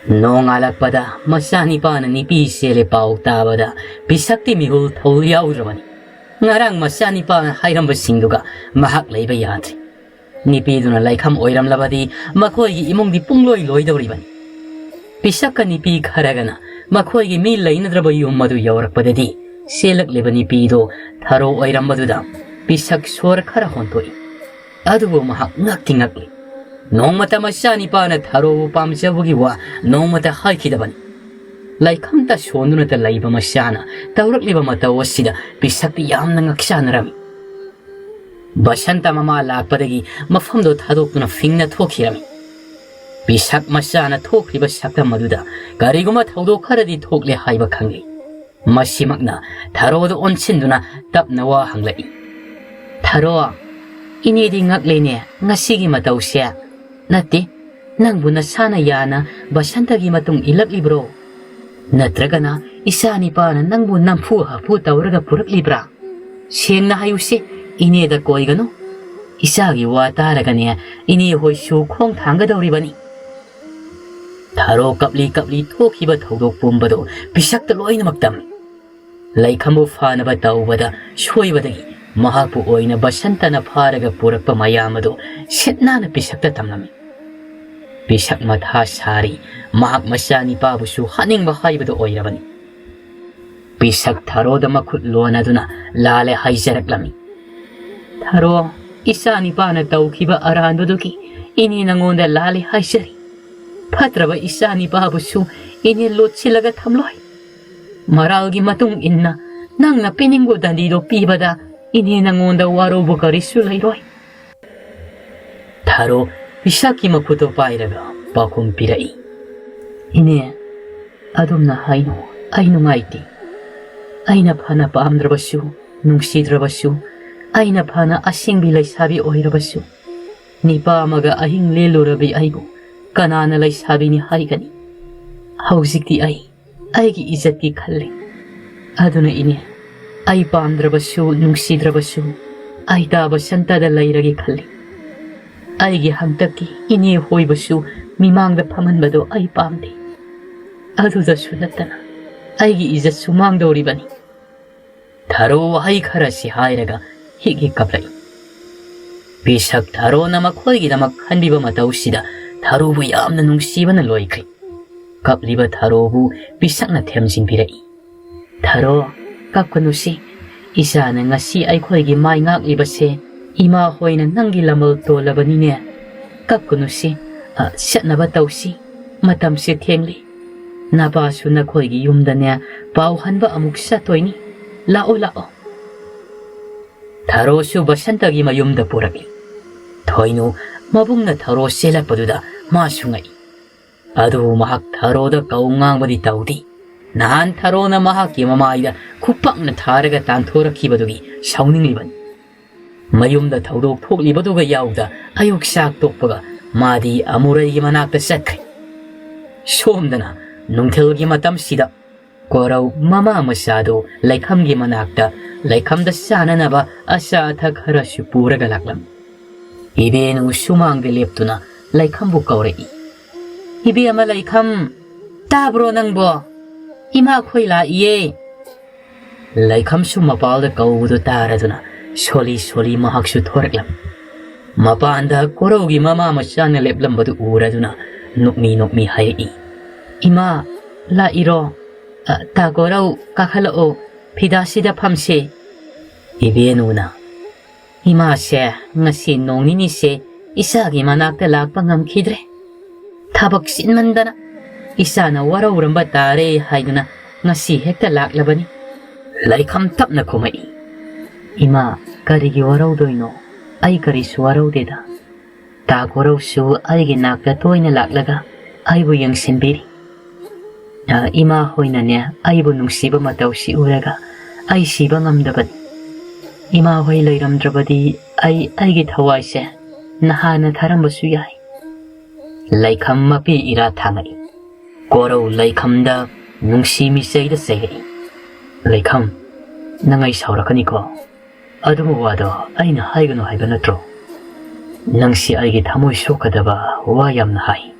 Nongalakpada masanipa na nipi sele pau tabada bisakti mihul thol yaurabani. Ngarang masanipa na hairamba singduga mahak leiba yadri. Nipi duna Leikham oiram labadi makhoi gi imong di pungloi loi dauribani. Bisakka nipi kharagana makhoi gi mi leinadraba yum madu yaurakpadadi selak leba nipi do tharo oiram maduda bisak swar khara hontoi. Adubu mahak ngakti ngakli. Nongmata masanipa na tharo pamjabugi wa nongmata haikidabani. Leikham ta shonuna ta leiba masana taurak liba mata wasida bisakti yamna ngaksanarami. Basanta mama lakpadagi mafamdo thadokuna fingna thokhirami. Bisak masana thokriba sakta maduda gariguma thawdok kharadi thokle haiba khangli. Masimakna tharodo onchinduna tapna wa hanglai. Tharo inedi ngaklene ngasigi matawse nati nangbu nasana yana basantagi matung ilaklibro. Natragana isani pa na nangbu nampu hapu tawraga puraklibra. Siyang nahayuse ineda koigano. Isagi wa taragane ini hoi shu khong thangadawribani. Tharo kapli thokhiba thawdok pumbado bisakta loina maktam. Leikhamu fanaba tawbada shoibadagi mahapu oina basantana pharaga purakpa mayamado setnana bisakta tamnami. Bisak matha sari mahak masani pabusu haningba haibado oirabani. Bisak tharoda makhut lonaduna lale haijaraklami. Tharo isani pana tawkhiba aranbaduki ini nangonda lale haijari. Patraba isani pabusu ini lotchilaga thamloi. Maralgi matung inna nangna pininggo dandido pibada ini nangonda warobu karisu lairoi. Tharo bisaki makhuto pairaga pakum pirai. Ine adumna haino ainu ngaiti. Aina phana paamdrabasu nungsidrabasu aina phana asengbi laisabi oirabasu. Nipa amaga ahing lelurabi aibu kanana laisabi ni haigani. Hauzikti aigi izatki khalle. Aduna ine ai paamdrabasu nungsidrabasu ai taba santada lairagi khalle. Aigi hangtaki ini hoibasu mimangda phamanbado ai pamde. Aduda sunatana aigi izat sumangdoribani. Tharo hai kharasi hairaga higi kaplai. Bisak tharo na makhoigi damak khanbiba matausida tharo bu yamna nungsibana loikri. Kapliba tharo bu bisak na themjin pirai. Tharo kapkanusi isana ngasi aikhoigi mai ngak libase ima hoina nangi lamal tolabanine. Kapkanusi satnaba tausi matamse thengli. Nabasu na khoigi yumdane pau hanba amuk satoini. Lao. Tharo su basantagi mayumda puraki. Thoinu mabungna tharo selakpaduda masungai. Adu mahak tharo da kaungangbadi taudi. Nahan tharo na mahaki mamaida kupakna tharaga tanthoraki sauninglibani. Mayumda thawdok thoklibaduga yauda ayuk sak tokpaga madi amuraigi manakta satkri. Somdana nungthelgi matamsida Korau mama masado Leikham gi manakta Leikham da sananaba asa athak harasu puraga laklam. Ibenu sumangde leptuna Leikham bu kaurei. Ibe ama Leikham tabro nangbo ima khoila iye. Leikham su mapalda kaudu taraduna soli mahaksu thoraklam. Mapanda korau gi mama masana leplam badu uraduna nukmi hai. Ima la iro Tagorau kakhalao pidasida pamse. Ibenuna. Ima se ngasi nongini se isagi manakta lakpa khngkhidre. Thabak sinmandana isana warawramba tare haiduna ngasi hekta laklabani. Leikham tapna khumai. Ima karigi warawdoino ai karisu warawdeda. Tagorau su aigi nakta toina laklaga aibu yangsinbiri. Ima hoinane aibu nungsiba matawsi uraga ai siba ngamdabani. Ima hoi leiramdrabadi aigi thawaise nahana tharambasu yai. Leikham mapi ira thangai. Korau Leikhamda nungsi misayda sayai. Leikham nangai saurakani ko. Adumu wado aina haigano haiba natro. Nangsi aigi thamoi sokadaba wa yamna hai.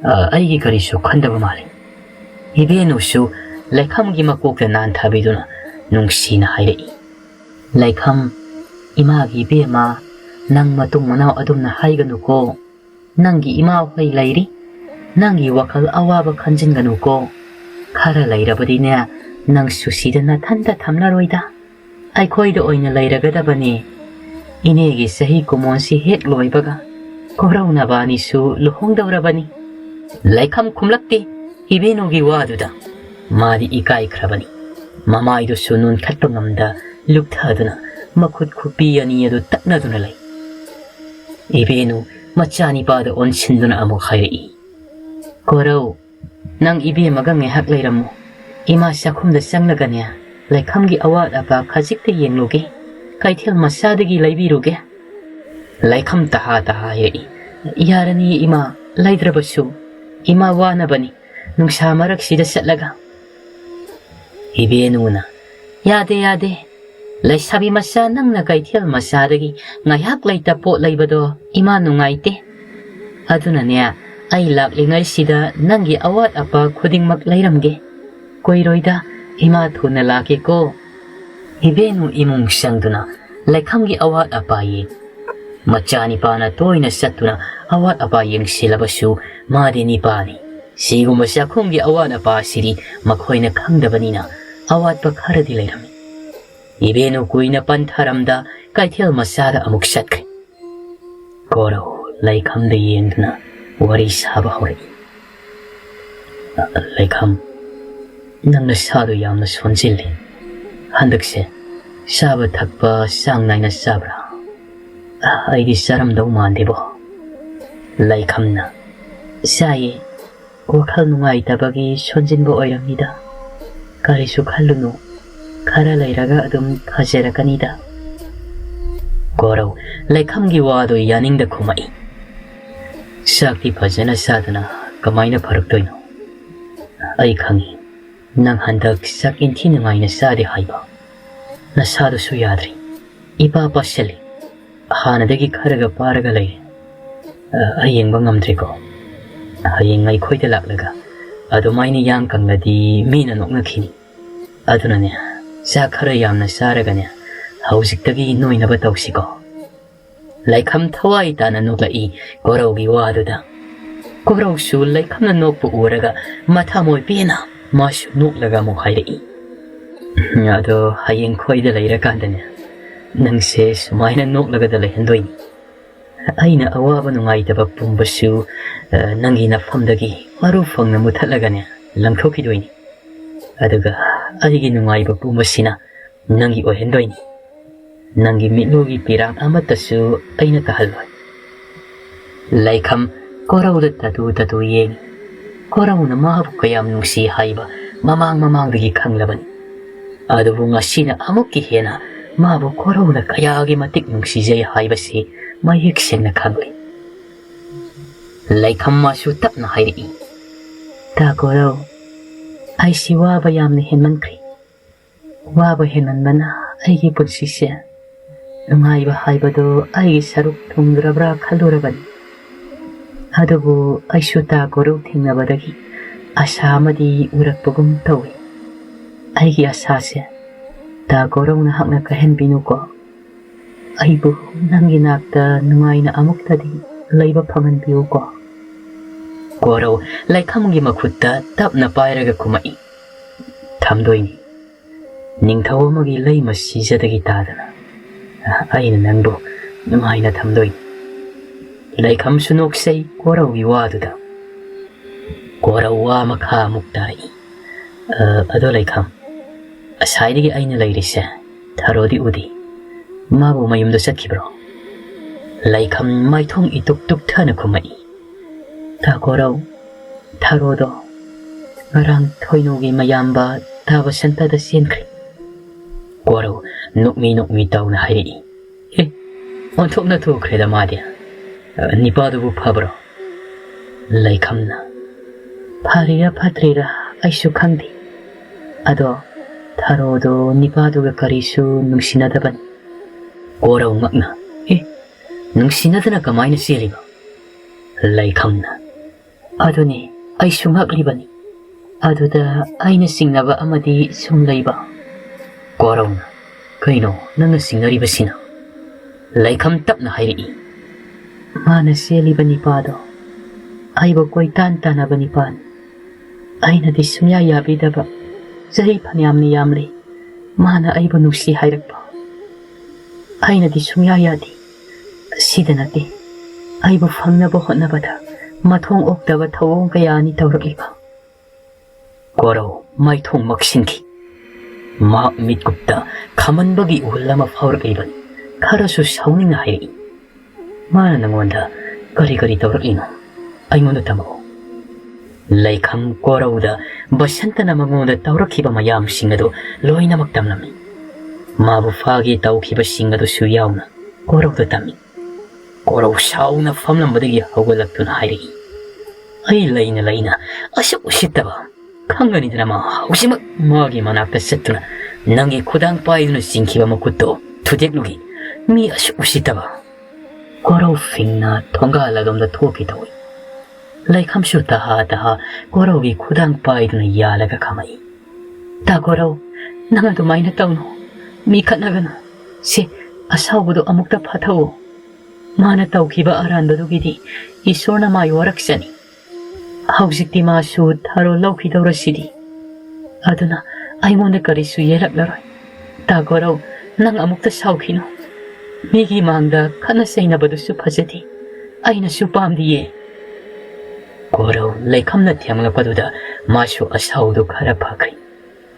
ꯑꯩꯒꯤ ꯀꯔꯤꯁꯨ ꯈꯟꯗꯕ ꯃꯥꯜꯂꯤ ꯏꯕꯦꯟꯅꯨꯁꯨ ꯂꯩꯈꯝꯒꯤ ꯃꯀꯣꯛꯇ ꯅꯥꯟꯊꯕꯤꯗꯨꯅ ꯅꯨꯡꯁꯤꯅ ꯍꯥꯏꯔꯛꯏ ꯂꯩꯈꯝ ꯏꯃꯥꯒꯤ ꯏꯕꯦꯝꯃ ꯅꯪ ꯃꯇꯨꯡ ꯃꯅꯥꯎ ꯑꯗꯨꯝꯅ ꯍꯥꯏꯒꯅꯨꯀꯣ ꯅꯪꯒꯤ ꯏꯃꯥ ꯍꯣꯏ ꯂꯩꯔꯤ ꯅꯪꯒꯤ ꯋꯥꯈꯜ ꯑꯋꯥꯕ ꯈꯟꯖꯤꯟꯒꯅꯨꯀꯣ ꯈꯔ ꯂꯩꯔꯕꯗꯤꯅꯦ ꯅꯪꯁꯨ ꯁꯤꯗ ꯅꯊꯟꯇ ꯊꯝꯂꯔꯣꯏꯗ ꯑꯩꯈꯣꯏꯗ ꯑꯣꯏꯅ ꯂꯩꯔꯒꯗꯕꯅꯤ 이내에게 사히 고몬시 헥 로이바가 고라우나 바니수 루홍다우라바니 라이캄 쿰락디 이베노기 와두다 마디 이까이 크라바니 마마이도 수눈 갓방암다 룩타두나 마콧 쿠비아니에도 딱나두나 라이 이베노 마짜니 바드 온신두나 아무 하이레이 고라우 낭 이베 마강에 학라이라모 이마 샤쿰다 쌍나가냐 라이캄기 아왓 아바 카직데 옌로게 kaithil masadagi laibiruge laikham taha yai yarani ima laidrabasu ima wanabani nungsa marak sida satlaga ibenuna yade laisabi masa nangna kaithil masadagi ngayak laita po laibado ima nungaite aduna ne ai laklingai sida nangi awat apa khudingmak lairamge koiroida ima thuna lake ko Ibenu imung sangduna laikhamgi awat apayi machani pana toina satuna awat apayeng silabasu madini pani siguma sakhumgi awat apa siri makhoina khangdabanina awat pa kharadi lairami ibenu kuina pantharamda kaithel masada amuk satkhe koro laikhamda yengduna wari saba hori laikham nangna sadu yamna sonjilli 한덕세 샤브 탁바 쌍나이나 샤브라 아이디 사람도 만데보 라이캄나 사이 고칼 누가이다바기 손진보 어이랍니다 가리수 칼루노 카라라이라가 아둠 가제라카니다 고라우 라이캄기 와도 야닝다 쿠마이 싹디 바제나 사드나 그마이나 바룩도이노 아이 캉이 nang handak sak inti nangai na sadi haiba nasado su yadri ipa pasali hanadagi kharaga paraga lay ayeng bangamdri ko ayeng ngai khoida laklaga adumaini yang kangladi mina nokna khini aduna ne sa khara yamna saraga ne hausiktagi noina ba tawsi ko laikham thawai tana noklai goraugi waduda gorau su laikham na nokpu uraga matha moi pena 마슈 녹라가 모하이레이 나도 하잉 코이드 레이라간다네 능세 수마이나 녹라가다 레현도이니 아이나 아와바 누가이다바 뿜바슈 낭기나 팜다기 마루 펑나 무탈라가네 랑토키도이니 아드가 아이기 누가이바 뿜바시나 낭기 오헨도이니 낭기 미로기 피랑 아마타슈 아이나 타할로이 라이캄 코라우드 타두 예니 Korauna mahabu kayam nungsi haiba mamang-mamangdagi khanglabani adubu ngasina amukki hena mahabu korauna kayagi matik nungsijay haibasi mayik sengna khangli laikham masu tapna hairi ta korau aisi waba yamna henmankri waba henmanbana aigi punsise nungaiba haibado aigi saruk thungdrabra khaldurabani adubu aisuta goro thingnabadagi asa amadi urakpagum tawi aigi asase ta gorona hakna kahenbinu ko aibu nangi nakta nungaina amuktadi laiba phanganbiu ko goro laikhamgi makhutta tapna pairaga kumai thamdoini ningthau amagi laima sijadagi tadana aina nangbu nungaina thamdoini Leikham sunoksay korawi waduda korawa makha muktari ado Leikham asaidigi aina lairise tharodi udi mabu mayumda satkibro Leikham maithong ituk thana kumai ta korau tharodo ngarang thoinogi mayamba taba santada senkri korau nukmi tawna hairi onthokna thokhreda madia Nipadubu phabro Laikhamna Pharira phatrira aisu khangdi ado tharodo nipaduga karisu nungsinadabani Korau ngakna nungsinadana kamaina siriba Laikhamna Aduni ay sunghaklibani. Aduda ay nasingnaba amadi sumlayba. Koraw na. Kaino nang nasingnaribasina. Leikham tapna hairi. Mana siyaliba ni Pado. Ay bagoy tantanaba ni Pan. Ay na di sumyayabidaba. Sahi panyam ni Yamli. Mana ay banusi hayrakpa. Ay na di sumyayadi. Sida nati. Ay bufang na buhot na bata. Matong okdaba tawong kaya ni tawrakliba. Koraw may thong maksinki. Ma mitgupta kaman bagi ulama fawrakliban. Karasu sauning na hairi. Mana nangonda kari-kari tawraklino. Ay ngono tamo. Leikham koraw da basanta na magonda tawrakhiba mayam singado loy na magtamlami. Mabufagi tawkhiba singado suyaw na koraw da tami. Koraw saw na famlambadagi hawalakto na hairi. Ay layna asya usitaba. Kangani na mga hausimag magi manakta satuna. Nangi kudang payo na singkiba makuto. Tudeklugi. Mi asya usitaba. Koraw fing na Phungga lagam da thoki tawi. Leikham shu taha koraw gi kudang payo na yalaga kamay. Ta koraw, nanga dumay na tao no. Mi kanagano. Si asaw do amukta pataw. Mana tawkhiba aran badugidi. Isor na mayoraksani. Hausikti masu tharo laukidawrasidi. Aduna aingona karisu yelaklaroi. Tagoraw nang amukta saukino. Migi mangda kana sainabadusu phajati. Aina su pamdiye. Koraw Leikhamna thiamlapaduda masu asaudu khara phakri.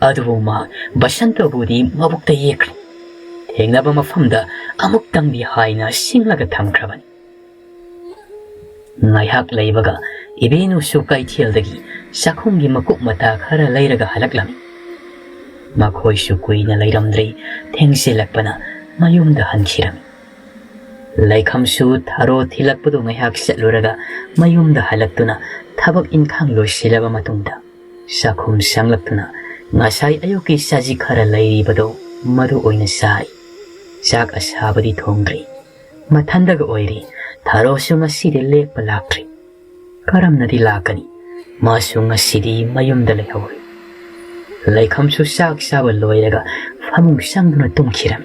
Adubu ma basanta budi mabukta yekri. Thengnaba mafamda amuktangdi haina singlaga thamkrabani. Ngayhak leibaga ibenu sukai thialdagi sakhumgi makuk mata khara leiraga halaklami. Makhoi sukui na leiramdre thengsilakpana mayumda hankhirami. Leikham su tharo thilakpadu ngayhak satluraga mayumda halaktuna thabak inkhang loisilaba matungda sakhum sanglaktuna ngasai ayuki saji khara leiribado madu oina sai. Sak asabadi thongdri mathandaga oiri tharo su ngasidi lekpa laktri. Karam nadi lakani, masu ngasidi mayumda lehawi. Leikham su sak saba loiraga famung sangduna tungkhiram.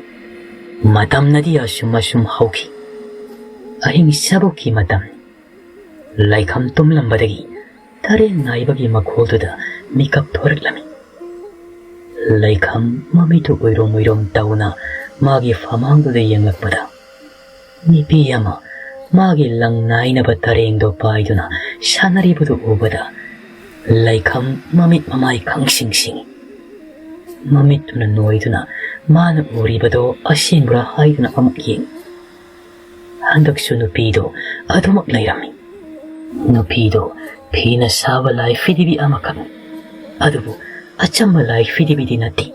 Matam nadi asum hauki. Ahing sabuki matam. Leikham tumlambadagi, tare ngaibagi makholduda mikap thoraklami. Leikham mamitu uirom tauna magi famangduda yenglakpada. Nipi yama magi lang nainaba tarengdo paiduna sanaribudu ubada. Leikham mamit mamay khangsingsing. Mamituna noiduna mana uribado asinbra haiduna amuk yeng. Handaksu nupido adumak lairami. Nupido pina sawa lai fidibi amakam. Adubu achamba lai fidibi dinati.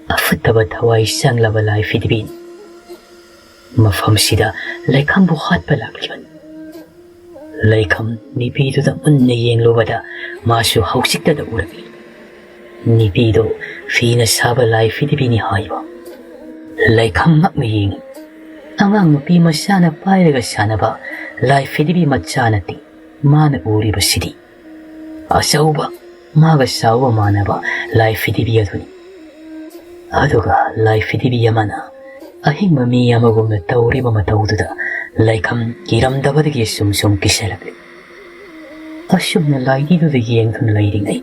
Afataba thawai sanglaba lai fidibin. Mafamsida Leikham bu Hatpa lakliban. Leikham nipiduda unna yenglobada masu hausiktada urakli. Nipido fina saba lai fidibini haiba. Leikham ngakna yengi. Angang nupi masana pairaga sanaba lai fidibi machanati mana uriba sidi. Asauba maga sauba manaba lai fidibi aduni. Aduga lai fidibi yamana. Ahing mami yamagumna tawriba matawduda Leikham kiramdabadagi sumsum kisalakli. Asumna Laidhida yengthun leiringay.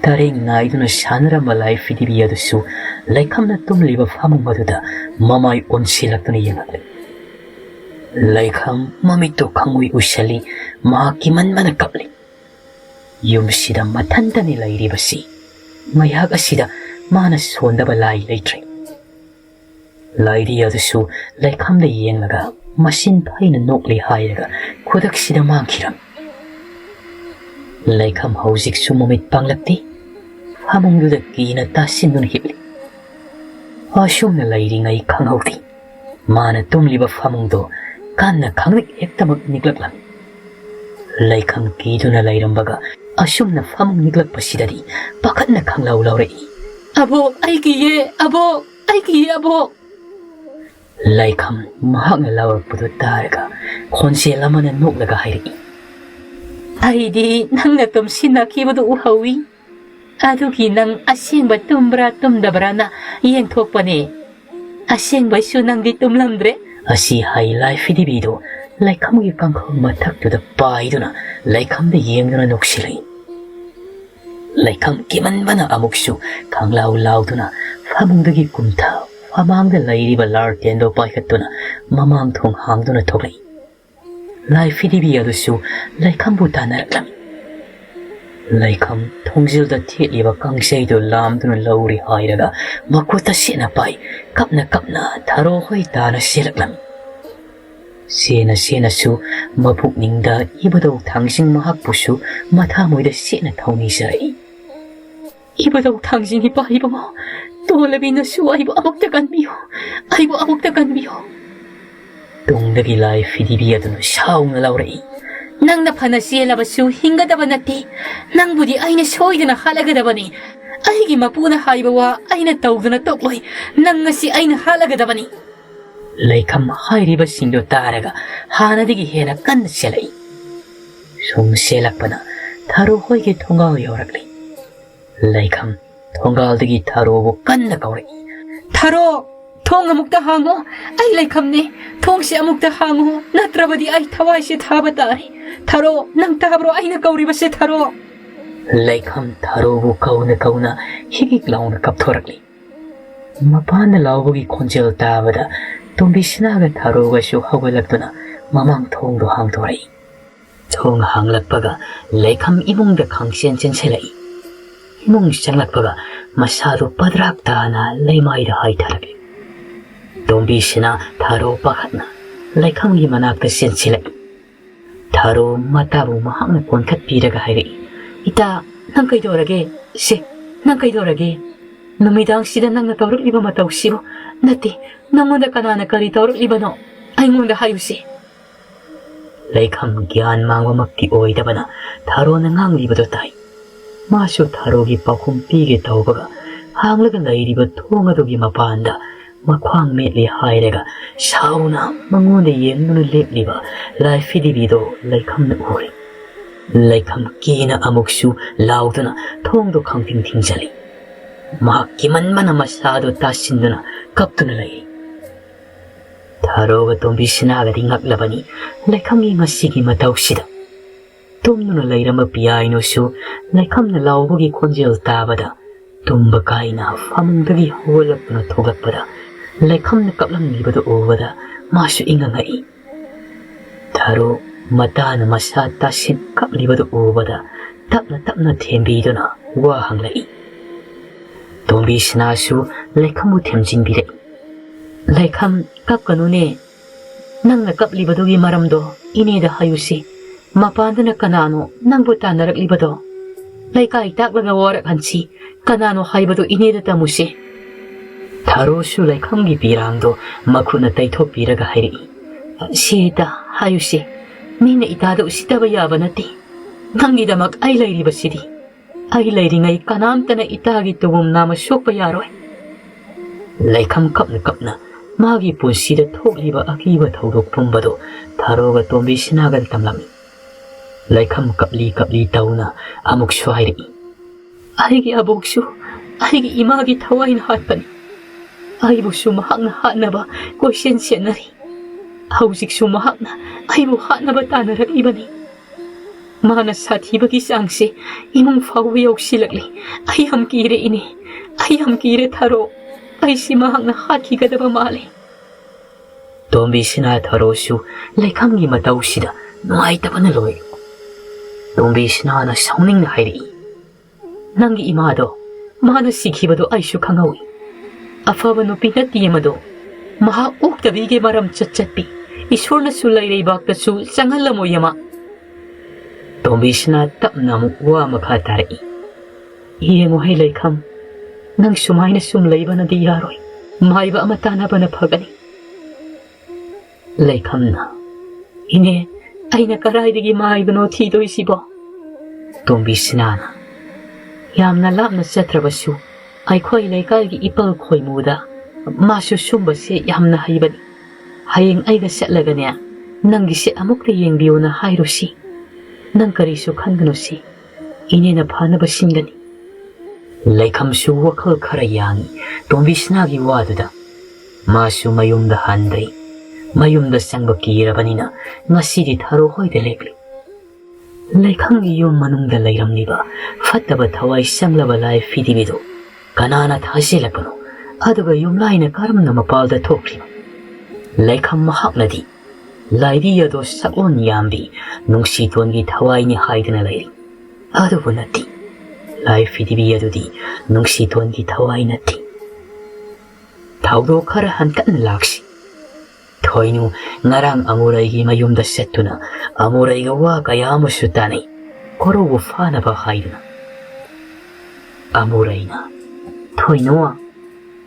Taring naiduna sanara malay fidibiyadasu Leikhamna tumliba famung maduda mamay onsilaktuna yengakli. Leikham mamito kangui usali makiman manakapli. Yumsida matantani lairibasi. Mayag asida mana sondaba lai leitri. Laidhiyadasu Leikhamda yenglaga masin paina nokli hayaga kudaksida mangkiram. Leikham hausik sumumit panglakti famungduda kina tasindun hibli. Asumna lairingay khanghauti mana tumliba famungdo kanna khanglik ektamak niglaklam. Leikham kiduna lairambaga asumna famung niglakpasidadi pakatna khanglaw laurai. Abok ay kiye abok. Leikham mahakna lawagpudo taraga khonse lamana noklaga hairi. Aidi nang natum sinakibado uhawi. Adugi nang asengba tumbra tumdabra na yengthokpa ni. Asengba su nang di tumlamdre. Asi hai life dibido. Leikham gi kangkhong mathaktuda paiduna Leikhamda yengduna noksilai. Leikham kimanbana amuksu khanglau lauduna famungdagi kumtha famangda lairiba lartendo paikhatuna mamang thong hangduna thoklai. Life dibi adusu Leikhambu tanaraklam. Leikham thongjilda theliba kangseido lamduna lauri hairaga makuta sena pai kapna tharo hoi tana selaklam. Sena su mapukningda ibadaw thangsing mahakpusu mathamoyda sena thawni sarai. Ibadaw thangsing hipa mo tolabi na su aibo amukta kanbiyo. Tungdagi life dibi aduna sauna laurai. Nang napana sielabasu hingadaba nati. Nang budi aina soidana halagadabani. Aigi mapuna haibawa aina tawdana tokloi. Nang ngasi aina halagadabani. Leikham hairiba singdo taraga hanadigi hena kan selai. Sum selakpana tharo hoige thongal yorakli. Leikham thongal tharo bu kanna kaurai. Tharo thong amukta hango ai Leikham ne thong se amukta hango natrabadi ai thawai se thaba tari. Tharo nang tabro aina kauriba se tharo. Leikham tharo bu kauna higik launa kapthorakli. Mapana laubugi khonjel tabada Tombisnaga tharoga shu hawalakduna mamang thongdo hangdorai. Thong hanglakpaga Leikham imungda khangsian chenselai. Imung changlakpaga masado padrak tana leimaida haitharakli. Tombisna tharo pakhatna Leikham gi manakta sensilai. Tharo matabu mahakna konkhat piraga hairai. Ita nang kaidorage se nang kaidorage Numidang sida nang natawrakliba matawsibo nati nangonda kanana kari tawraklibano aingonda hayusi. Leikham gyan mangwa makti oidabana tharo na nganglibado tai. Masu tharo gi pakhum pige tawbaga hanglaga lairiba thongadogi mapanda makhwang metli hairega sauna mangonda yengnu lepliba life dibido Leikham na uri. Leikham kina amuksu lauduna thongdo khangting tingzali. Makimanmana masado tasinduna kaptuna lai. Tharoga tombisnaga ringaklabani Leikhamgi ngasigi matawsida. Tumnuna lairama piyaino su Leikhamna laubugi khonjel tabada tumba kaina famungdagi holapna thogakpada Leikhamna kaplanglibada ubada masu ingangai. Tharo matana masa tasin kaplibada ubada tapna thembiduna wa hanglai. Tombisna su Leikhamu themjinbirei. Leikham kapkanune nangna kaplibadogi maramdo ineda hayusi mapandana kanano nangbu tanaraklibado Leikai taklaga warak hansi kanano haibado ineda tamusi. Tharo su Leikhamgi pirangdo makhuna taithopiraga hairei. Sita hayusi mina itada usitaba yaba nati nangidamak ai lairibasidi. Ai lairingai kanamtana itagi tubum nama sokpa yaroi. Leikham kapna magi punsida thokliba akiba thodok pumbado tharoga tombisnaga tamlami. Leikham kapli tauna amuk swairi. Aigi aboksu aigi imagi thawain hatpani. Aibu su mahakna hatnaba question senari. Hausik su mahakna aibu hatnaba tanarak ibani. Mana sathibagi sangse imung fawi yoksilakli ayam kire ini ayam kire tharo aisi mahakna hathigadaba male. Tombisna tharo su Leikhamgi matawsida nuaitabana loi. Tombisna na sauningna hairi. Nangi imado mana sikhibado aishu khangawi. Afaba nupi nati amado maha uktabige maram chatchatpi isorna su laireibakta su changhalamoyama. Tombisna tapna wa makha tarai. Yengo hai Leikham nang sumaina sum leiba na di yaroi. Maiba amatana ba na phagani. Leikhamna ine aina karaidigi maibano thidoi sibo. Tombisna na yamna lapna chatrabasu aikhoi leikalgi ipal khoimuda masu sumbase yamna haibani. Hayeng aiga setlagane nangi se amukta yengbiyo na hairusi. Nang karisu khanganusi, inena phanaba singani. Leikham su wakhal khara yangi, tombisnagi waduda. Masu mayumda handri, mayumda sangba kirabanina, ngasidi tharo hoide lekli. Leikhamgi yum manungda leiramliba, fattaba thawai sanglaba lai fidibido, kanana thasilakano, aduga yumlaina karamna mapalda thokriba. Leikham mahaknadi, Laidhida saklon yambi, nungsitongi thawaini haidana lairi. Adubu nati, lai fidibi adudi, nungsitongi thawai nati. Thawdo khara hankan laksi. Thoinu ngarang amuraigi mayumda setuna, amuraiga wa kayamu sutani, korobu fana ba haiduna. Amuraina, thoinua,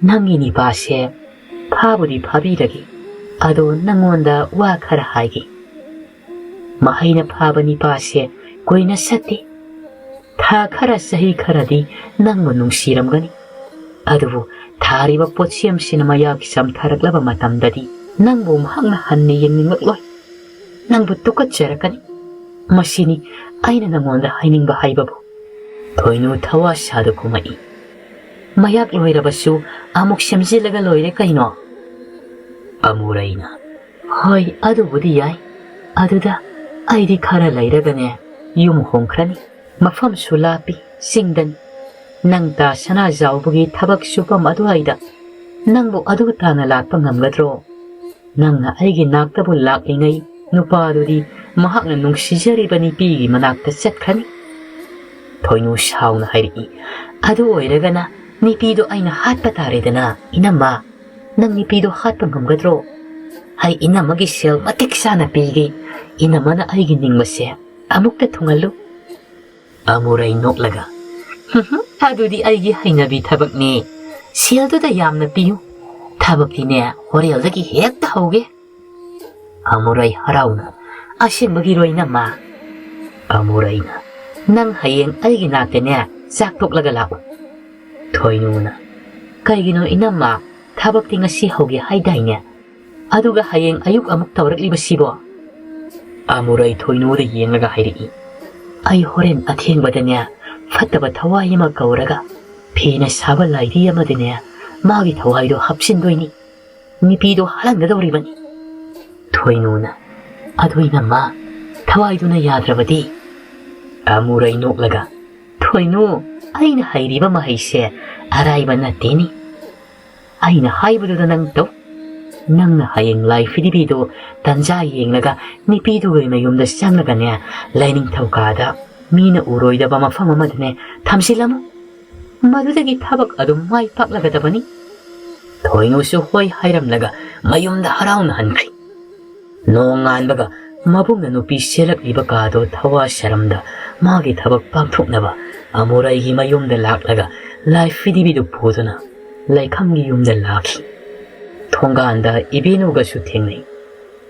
nangini base, pabudi pabiragi, ado nangonda wa khara haigi. Mahaina pabani base, koina sati. Tha khara sahi kharadi nangmo nungsiramgani. Adubu thariba Potsem sinamaya kisam tharaklaba matamdadi. Nangbu mahakna hanni yengningakloi. Nangbu tukatjarakani. Masini aina nangonda hainingba haibabu. Thoinu thawa sadu kumai. Mayak loirabasu amuk semjilaga loire kaino. Amuraina. Hoi adubudi yai. Aduda aidi khara lairagane yum hongkrani. Mafam sulapi singdan. Nangta sana zawbugi thabak supam aduaida. Nangbu adu tana lakpa ngamgadro. Nangna aigi naktabu laklingai nupadudi mahakna nungsijari pigi manakta setkrani. Thoinu shauna hairi. Adu oiragana nipido aina hatpa taredana inama. Nang nipido hatpa ngamgadro. Hai inamagi sel matik sana pigi. Inamana aigi ningmase amukta thungalu. Amurai noklaga. Adudi aigi hainabi thabak ne. Selduda yamna piyu. Thabakine horildagi hekta hauge. Amurai harauna. Asengba roina ma. Amuraina. Nang hayeng aigi naktene saktoklaga lau. Thoinuna. Kaigino inama thabakti ngasi hauge haidaine. Aduga hayeng ayuk amuk tawrakliba sibo. Amurai thoinuda yengaga hairi. Ay horen athengbadane fattaba thawai ama kauraga phina saba laidi amadine magi thawaido hapsindoini nipido halangadoribani. Thoinuna aduina ma thawaiduna yadrabadi. Amurai noklaga. Thoinu aina hairiba mahaise araiba nateni. Aina haibaduda nang to. Nangna hayeng lai fidibido tanja yenglaga nipido gay mayumda sanglagane laining thawkada mina uroidaba mafam amadane thamsilamu. Madudagi thabak adu mai paklagadabani. Thoinu su hoi hairamlaga mayumda harauna hankri. Nonganbaga mabungna nupi selakliba kado thawa sharamda magi thabak pangthoknaba amuraigi mayumda laklaga lai fidibido puduna Leikhamgi yumda laki. Phungga anda ibinu su thengnei.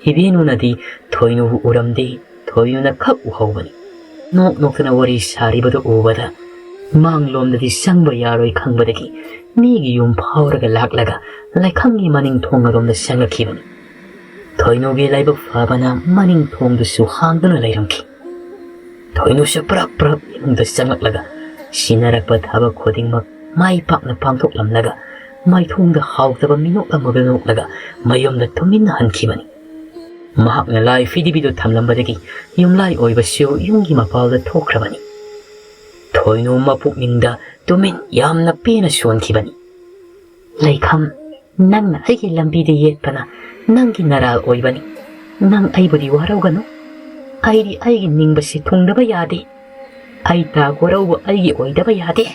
Ibinu nadi thoinu uramde thoinu khak uhawbani. Noktana wari saribadu ubada manglom nadi sangba yaroi khangbadagi migi yum phawraga laklaga Leikhamgi maning thongadom sangakhibani. Thoinu gi laibak fabana maning thongdu su hangduna leiramki. Thoinu sa prak imungda sangaklaga sinarakpa thabak khodingmak mai pakna pangthoklamlaga mai thongda hawtaba minok amaga noklaga mayomda tuminna hankibani. Mahakna lai fidibido thamlambadagi yumlai oibasu yungi mapalda thokrabani. Thoinu mapukningda tumin yamna pena sonkibani. Leikham nangna aigi lambide yetpana nangi naral oibani. Nang aibudi waraugano. Aigi ningbasi thongdaba yade. Aita warauba aigi oidaba yade.